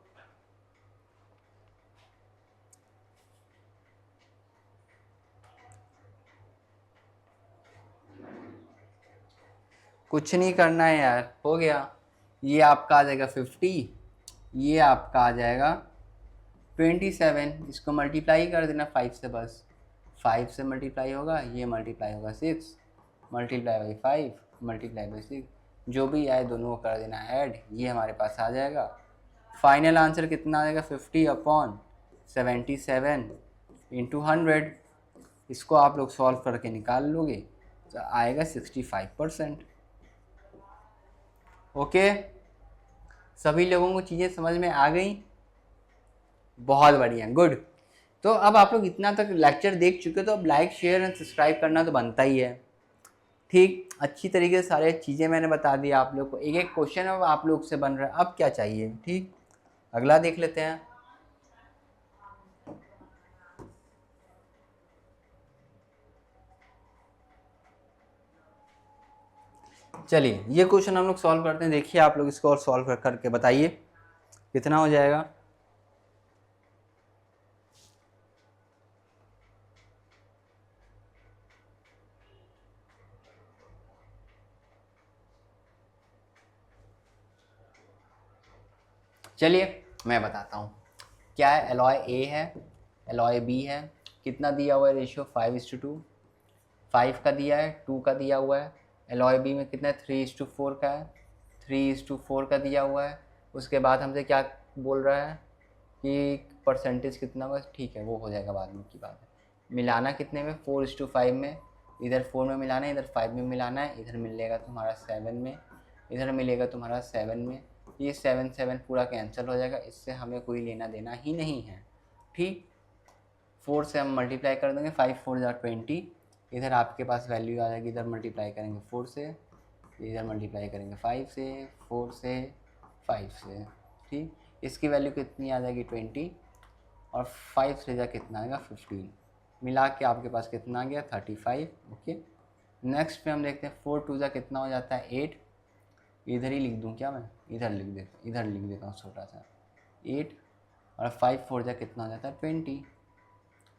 कुछ नहीं करना है यार, हो गया। ये आपका आ जाएगा 50, ये आपका आ जाएगा 27। इसको मल्टीप्लाई कर देना 5 से, बस 5 से मल्टीप्लाई होगा, ये मल्टीप्लाई होगा 6, मल्टीप्लाई बाई 5, मल्टीप्लाई बाई 6, जो भी आए दोनों को कर देना ऐड, ये हमारे पास आ जाएगा। फाइनल आंसर कितना आ जाएगा, 50/77 इंटू 100। इसको आप लोग सॉल्व करके निकाल लोगे तो आएगा 65%। ओके, सभी लोगों को चीज़ें समझ में आ गई? बहुत बढ़िया, गुड। तो अब आप लोग इतना तक लेक्चर देख चुके हो, तो अब लाइक शेयर एंड सब्सक्राइब करना तो बनता ही है। ठीक, अच्छी तरीके से सारे चीज़ें मैंने बता दी आप लोग को। एक एक क्वेश्चन अब आप लोग से बन रहा है, अब क्या चाहिए। ठीक, अगला देख लेते हैं। चलिए, ये क्वेश्चन हम लोग सॉल्व करते हैं। देखिए आप लोग इसको और सॉल्व करके बताइए कितना हो जाएगा। चलिए मैं बताता हूँ क्या है। एलॉय ए है, एलॉय बी है, कितना दिया हुआ है रेशियो, 5:2, 5 का दिया है, 2 का दिया हुआ है। एलॉय बी में कितना है, 3:4 का है, 3:4 का दिया हुआ है। उसके बाद हमसे क्या बोल रहा है कि परसेंटेज कितना होगा, ठीक है वो हो जाएगा, बाद में की बात है। मिलाना कितने में, 4:5 में, इधर 4 में मिलाना है, इधर 5 में मिलाना है, इधर मिलेगा तुम्हारा 7 में, इधर मिलेगा तुम्हारा 7 में। ये 7 7 पूरा कैंसिल हो जाएगा, इससे हमें कोई लेना देना ही नहीं है। ठीक, 4 से हम मल्टीप्लाई कर देंगे, 5 4 = 20, इधर आपके पास वैल्यू आ जाएगी, इधर मल्टीप्लाई करेंगे 4 से, इधर मल्टीप्लाई करेंगे 5 से, 4 से, 5 से। ठीक, इसकी वैल्यू कितनी आ जाएगी, 20, और 5 से जा कितना आएगा, 15, मिला के आपके पास कितना आ गया, 35। ओके, नेक्स्ट पे हम देखते हैं 4 2 जा कितना हो जाता है, 8, इधर ही लिख दूँ क्या मैं, इधर लिख देता हूँ छोटा सा 8, और 5 4 जा कितना हो जाता है, 20,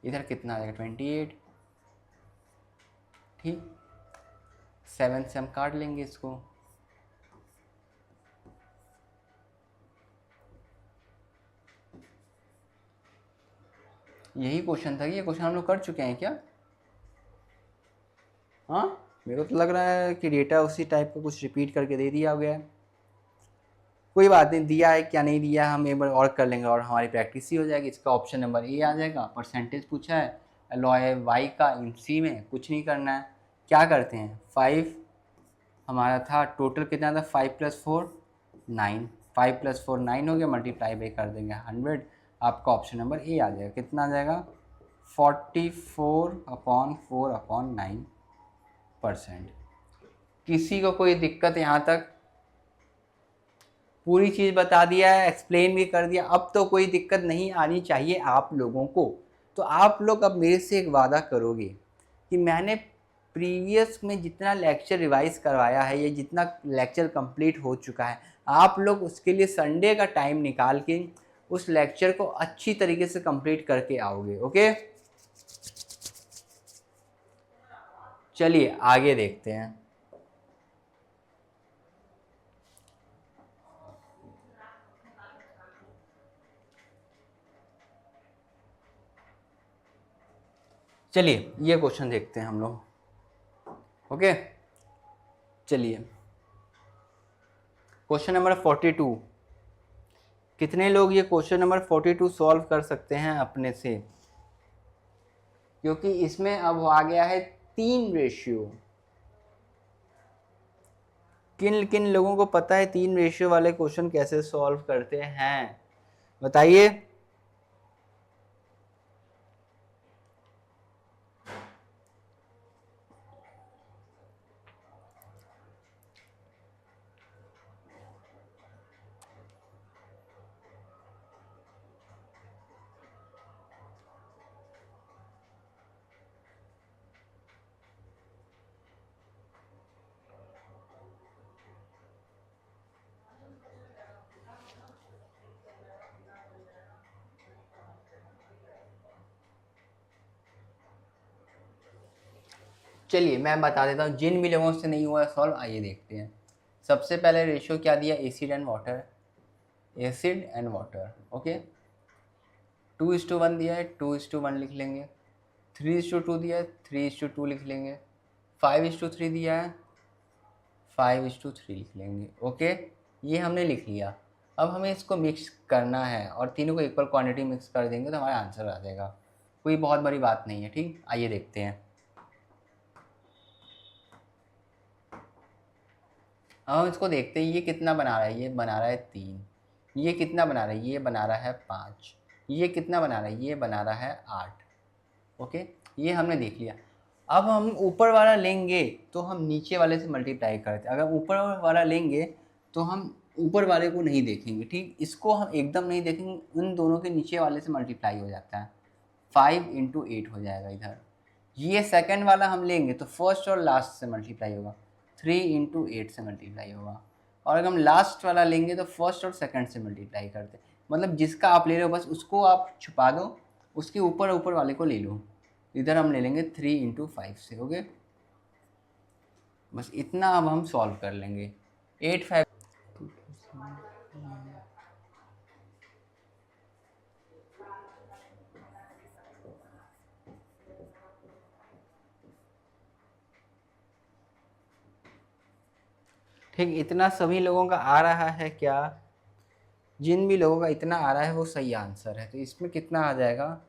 इधर कितना आ जाएगा, 28। ठीक, 7 से हम काट लेंगे इसको। यही क्वेश्चन था कि ये क्वेश्चन हम लोग कर चुके हैं क्या? हाँ, मेरे को तो लग रहा है कि डेटा उसी टाइप का कुछ रिपीट करके दे दिया गया है। कोई बात नहीं, दिया है क्या नहीं दिया हम एक बार और कर लेंगे और हमारी प्रैक्टिस ही हो जाएगी। इसका ऑप्शन नंबर ए आ जाएगा। परसेंटेज पूछा है एलॉय वाई का इन सी में, कुछ नहीं करना है। क्या करते हैं, 5 हमारा था, टोटल कितना था, 5 + 4 9, 5 + 4 9 हो गया, मल्टीप्लाई बाई कर देंगे 100, आपका ऑप्शन नंबर ए आ जाएगा। कितना आ जाएगा, 44/4/9%। किसी को कोई दिक्कत यहाँ तक? पूरी चीज़ बता दिया है, एक्सप्लेन भी कर दिया, अब तो कोई दिक्कत नहीं आनी चाहिए आप लोगों को। तो आप लोग अब मेरे से एक वादा करोगे कि मैंने प्रीवियस में जितना लेक्चर रिवाइज करवाया है, ये जितना लेक्चर कंप्लीट हो चुका है, आप लोग उसके लिए संडे का टाइम निकाल के उस लेक्चर को अच्छी तरीके से कंप्लीट करके आओगे। ओके, चलिए आगे देखते हैं। चलिए ये क्वेश्चन देखते हैं हम लोग। ओके, चलिए क्वेश्चन नंबर 42। कितने लोग ये क्वेश्चन नंबर 42 सॉल्व कर सकते हैं अपने से, क्योंकि इसमें अब आ गया है 3 रेशियो। किन किन लोगों को पता है 3 रेशियो वाले क्वेश्चन कैसे सॉल्व करते हैं, बताइए। चलिए मैं बता देता हूँ जिन भी लोगों से नहीं हुआ सॉल्व, आइए देखते हैं। सबसे पहले रेशियो क्या दिया, acid and water, acid and water. Okay, 2:1 दिया है, 2:1 लिख लेंगे। 3:2 दिया है, 3:2 लिख लेंगे। 5:3 दिया है, 5:3 लिख लेंगे। ओके, ये हमने लिख लिया। अब हमें इसको मिक्स करना है और तीनों को इक्वल क्वांटिटी मिक्स कर देंगे तो हमारा आंसर आ जाएगा। कोई बहुत बड़ी बात नहीं है, ठीक। आइए देखते हैं। अब हम इसको देखते हैं, ये कितना बना रहा है, ये बना रहा है 3। ये कितना बना रहा है, ये बना रहा है 5। ये कितना बना रहा है, ये बना रहा है 8। ओके, ये हमने देख लिया। अब हम ऊपर वाला लेंगे तो हम नीचे वाले से मल्टीप्लाई करते हैं। अगर ऊपर वाला लेंगे तो हम ऊपर वाले को नहीं देखेंगे, ठीक। इसको हम एकदम नहीं देखेंगे, उन दोनों के नीचे वाले से मल्टीप्लाई हो जाता है। 5 × 8 हो जाएगा इधर। ये सेकंड वाला हम लेंगे तो फर्स्ट और लास्ट से मल्टीप्लाई होगा, 3 × 8 से मल्टीप्लाई होगा। और अगर हम लास्ट वाला लेंगे तो फर्स्ट और सेकंड से मल्टीप्लाई करते हैं। मतलब जिसका आप ले रहे हो बस उसको आप छुपा दो, उसके ऊपर ऊपर वाले को ले लो। इधर हम ले लेंगे 3 × 5 से। ओके, बस इतना अब हम सॉल्व कर लेंगे। 8 5 ठीक, इतना सभी लोगों का आ रहा है क्या? जिन भी लोगों का इतना आ रहा है वो सही आंसर है। तो इसमें कितना आ जाएगा,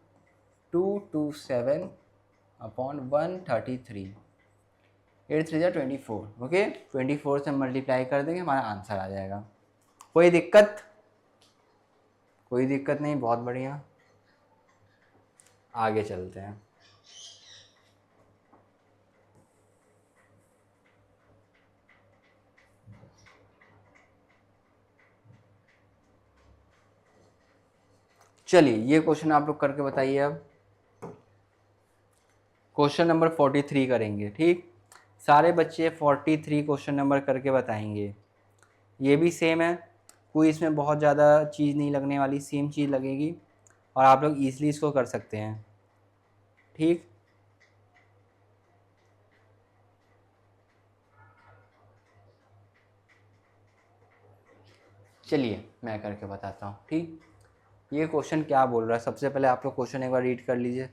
227/133। 8 3 24। ओके, 24 से मल्टीप्लाई कर देंगे, हमारा आंसर आ जाएगा। कोई दिक्कत? कोई दिक्कत नहीं, बहुत बढ़िया। आगे चलते हैं। चलिए ये क्वेश्चन आप लोग करके बताइए। अब क्वेश्चन नंबर 43 करेंगे, ठीक। सारे बच्चे 43 क्वेश्चन नंबर करके बताएंगे। ये भी सेम है, कोई इसमें बहुत ज़्यादा चीज़ नहीं लगने वाली, सेम चीज़ लगेगी और आप लोग ईजिली इसको कर सकते हैं, ठीक। चलिए मैं करके बताता हूँ, ठीक। ये क्वेश्चन क्या बोल रहा है, सबसे पहले आप लोग क्वेश्चन एक बार रीड कर लीजिए।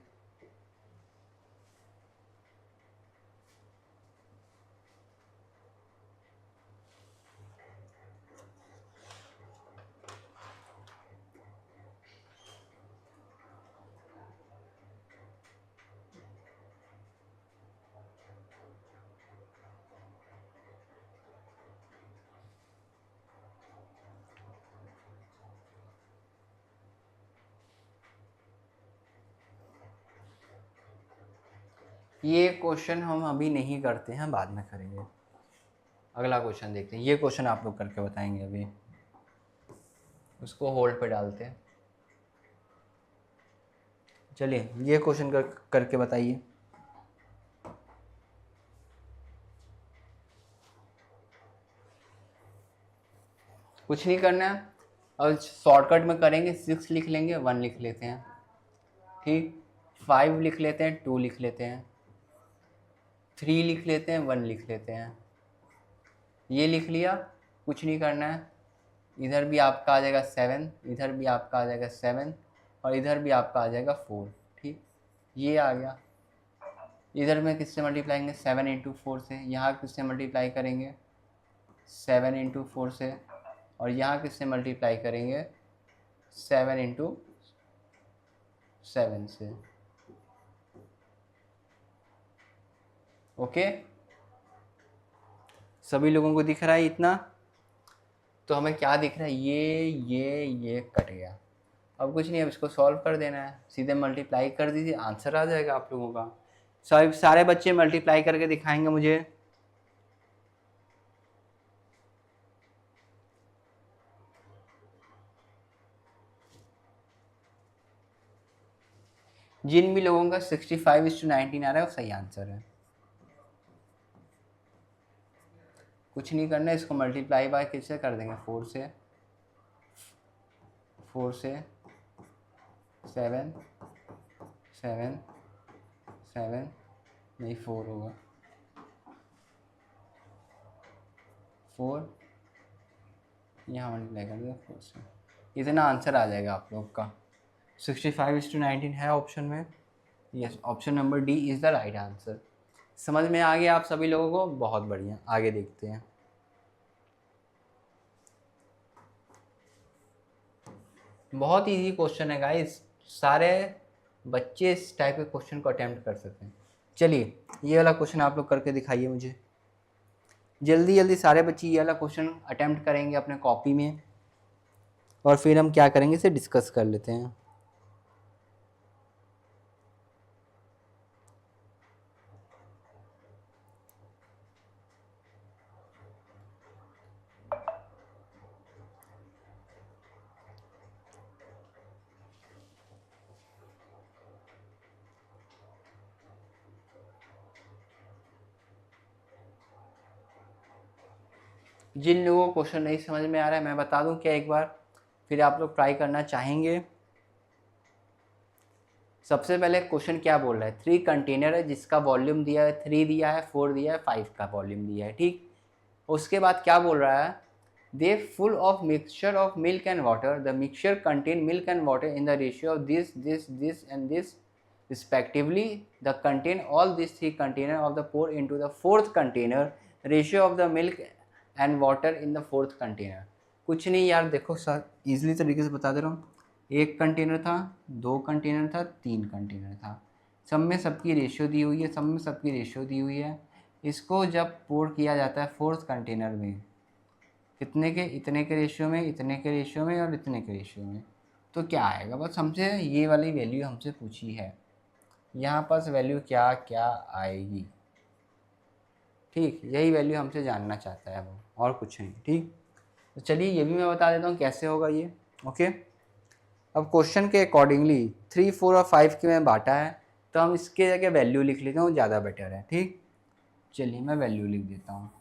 ये क्वेश्चन हम अभी नहीं करते हैं, बाद में करेंगे। अगला क्वेश्चन देखते हैं। ये क्वेश्चन आप लोग करके बताएंगे, अभी उसको होल्ड पे डालते हैं। चलिए ये क्वेश्चन करके बताइए। कुछ नहीं करना है, अब शॉर्टकट में करेंगे। 6 लिख लेंगे, 1 लिख लेते हैं, ठीक। 5 लिख लेते हैं, 2 लिख लेते हैं, 3 लिख लेते हैं, 1 लिख लेते हैं। ये लिख लिया, कुछ नहीं करना है। इधर भी आपका आ जाएगा 7, इधर भी आपका आ जाएगा 7, और इधर भी आपका आ जाएगा 4। ठीक, ये आ गया। इधर में किससे मल्टीप्लाई करेंगे? 7 इंटू 4 से। यहाँ किससे मल्टीप्लाई करेंगे? 7 इंटू 4 से। और यहाँ किससे मल्टीप्लाई करेंगे? 7 इंटू 7 से। ओके, सभी लोगों को दिख रहा है इतना? तो हमें क्या दिख रहा है? ये कट गया। अब कुछ नहीं, अब इसको सॉल्व कर देना है, सीधे मल्टीप्लाई कर दीजिए, आंसर आ जाएगा आप लोगों का। सारे बच्चे मल्टीप्लाई करके दिखाएंगे मुझे। जिन भी लोगों का 65:19 आ रहा है वो सही आंसर है। कुछ नहीं करना है, इसको मल्टीप्लाई बाय किससे कर देंगे? 4 से। 4 से 7 7 7 नहीं 4 होगा, 4 यहाँ मल्टीप्लाई कर देंगे 4 से। इतना आंसर आ जाएगा आप लोग का। 65:19 है ऑप्शन में। Yes, option number D is the right answer. समझ में आ गया आप सभी लोगों को? बहुत बढ़िया, आगे देखते हैं। बहुत इजी क्वेश्चन है गाइस, सारे बच्चे इस टाइप के क्वेश्चन को अटेम्प्ट कर सकते हैं। चलिए ये वाला क्वेश्चन आप लोग करके दिखाइए मुझे। जल्दी जल्दी सारे बच्चे ये वाला क्वेश्चन अटेम्प्ट करेंगे अपने कॉपी में, और फिर हम क्या करेंगे इसे डिस्कस कर लेते हैं। जिन लोगों को क्वेश्चन नहीं समझ में आ रहा है मैं बता दूं क्या एक बार, फिर आप लोग ट्राई करना चाहेंगे। सबसे पहले क्वेश्चन क्या बोल रहा है? 3 कंटेनर है जिसका वॉल्यूम दिया है 3 दिया है, 4 दिया है, 5 का वॉल्यूम दिया है। ठीक, उसके बाद क्या बोल रहा है? They full of mixture of milk and water, the mixture contain milk and water in the ratio of this and this respectively. The contain all these 3 container of the pour into the 4th container, ratio of the milk and water in the 4th container. कुछ नहीं यार, देखो sir easily तरीके से बता दे रहा हूँ। एक कंटेनर था, 2 कंटेनर था, 3 कंटेनर था, सब में सबकी रेशियो दी हुई है, सब में सबकी रेशियो दी हुई है। इसको जब पोर किया जाता है 4th कंटेनर में, कितने के? इतने के रेशियो में, इतने के रेशियो में और इतने के रेशियो में, तो क्या आएगा? बस हमसे ये वाली वैल्यू हमसे पूछी है, यहाँ पर वैल्यू क्या क्या आएगी? ठीक, यही वैल्यू हमसे जानना चाहता है वो, और कुछ नहीं। ठीक, तो चलिए ये भी मैं बता देता हूँ कैसे होगा ये। ओके, अब क्वेश्चन के अकॉर्डिंगली 3, 4 और 5 के में बांटा है, तो हम इसके जगह वैल्यू लिख लेते हैं, वो ज़्यादा बेटर है। ठीक, चलिए मैं वैल्यू लिख देता हूँ।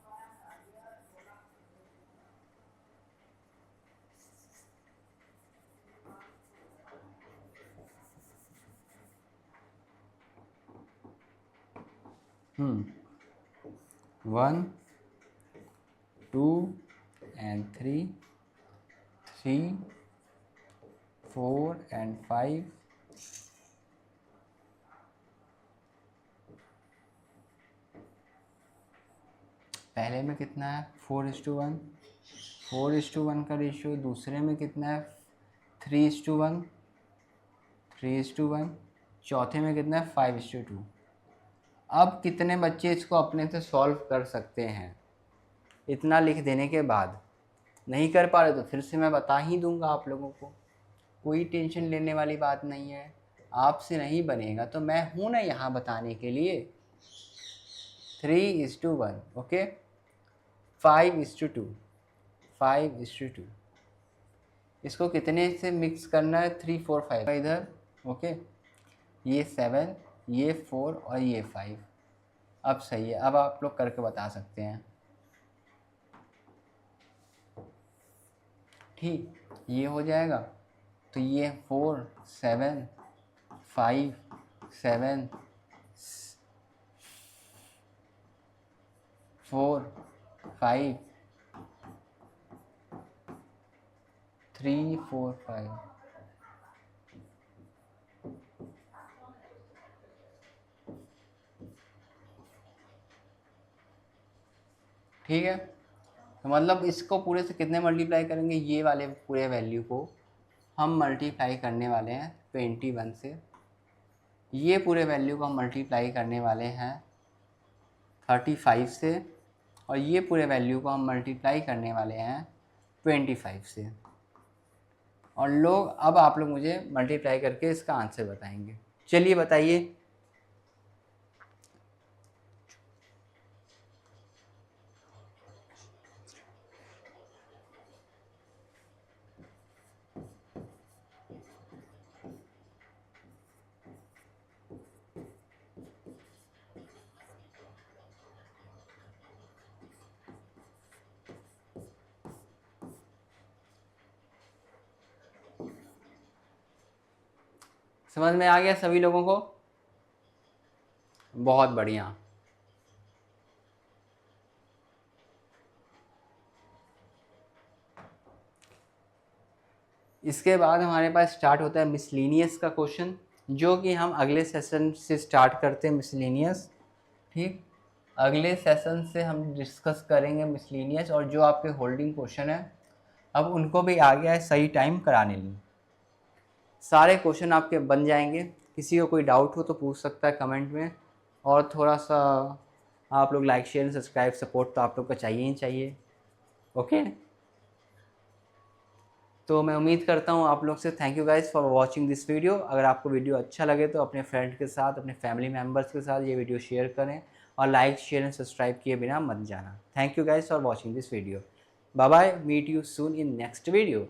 Hmm. 1, 2 and 3, 3, 4 and 5, पहले में कितना है? 4:1, 4:1 का रेशियो। दूसरे में कितना है? 3:1, 3:1। चौथे में कितना है? 5:2। अब कितने बच्चे इसको अपने से सॉल्व कर सकते हैं? इतना लिख देने के बाद नहीं कर पा रहे तो फिर से मैं बता ही दूंगा आप लोगों को, कोई टेंशन लेने वाली बात नहीं है। आपसे नहीं बनेगा तो मैं हूं ना यहाँ बताने के लिए। 3:1, ओके, 5:2, 5:2। इसको कितने से मिक्स करना है? 3, 4, 5 इधर, ओके, ये 7, ये 4 और ये 5। अब सही है, अब आप लोग करके बता सकते हैं। ठीक, ये हो जाएगा, तो ये 4, 7, 5, 7, 4 5 3 4 5। ठीक है, तो मतलब इसको पूरे से कितने मल्टीप्लाई करेंगे, ये वाले पूरे वैल्यू को हम मल्टीप्लाई करने वाले हैं 21 से, ये पूरे वैल्यू को हम मल्टीप्लाई करने वाले हैं 35 से, और ये पूरे वैल्यू को हम मल्टीप्लाई करने वाले हैं 25 से। और लोग अब आप लोग मुझे मल्टीप्लाई करके इसका आंसर बताएंगे। चलिए बताइए। समझ में आ गया सभी लोगों को? बहुत बढ़िया। इसके बाद हमारे पास स्टार्ट होता है मिसलिनियस का क्वेश्चन, जो कि हम अगले सेशन से स्टार्ट करते हैं मिसलिनियस। ठीक, अगले सेशन से हम डिस्कस करेंगे मिसलिनियस, और जो आपके होल्डिंग क्वेश्चन है अब उनको भी आ गया है सही टाइम कराने लिए, सारे क्वेश्चन आपके बन जाएंगे। किसी को कोई डाउट हो तो पूछ सकता है कमेंट में, और थोड़ा सा आप लोग लाइक शेयर सब्सक्राइब सपोर्ट तो आप लोग को चाहिए ही चाहिए। ओके, तो मैं उम्मीद करता हूँ आप लोग से। Thank you guys for watching this video. अगर आपको वीडियो अच्छा लगे तो अपने फ्रेंड के साथ, अपने फैमिली मेम्बर्स के साथ ये वीडियो शेयर करें, और लाइक शेयर एंड सब्सक्राइब किए बिना मत जाना। Thank you guys for watching this video. Bye bye, meet you soon in next video.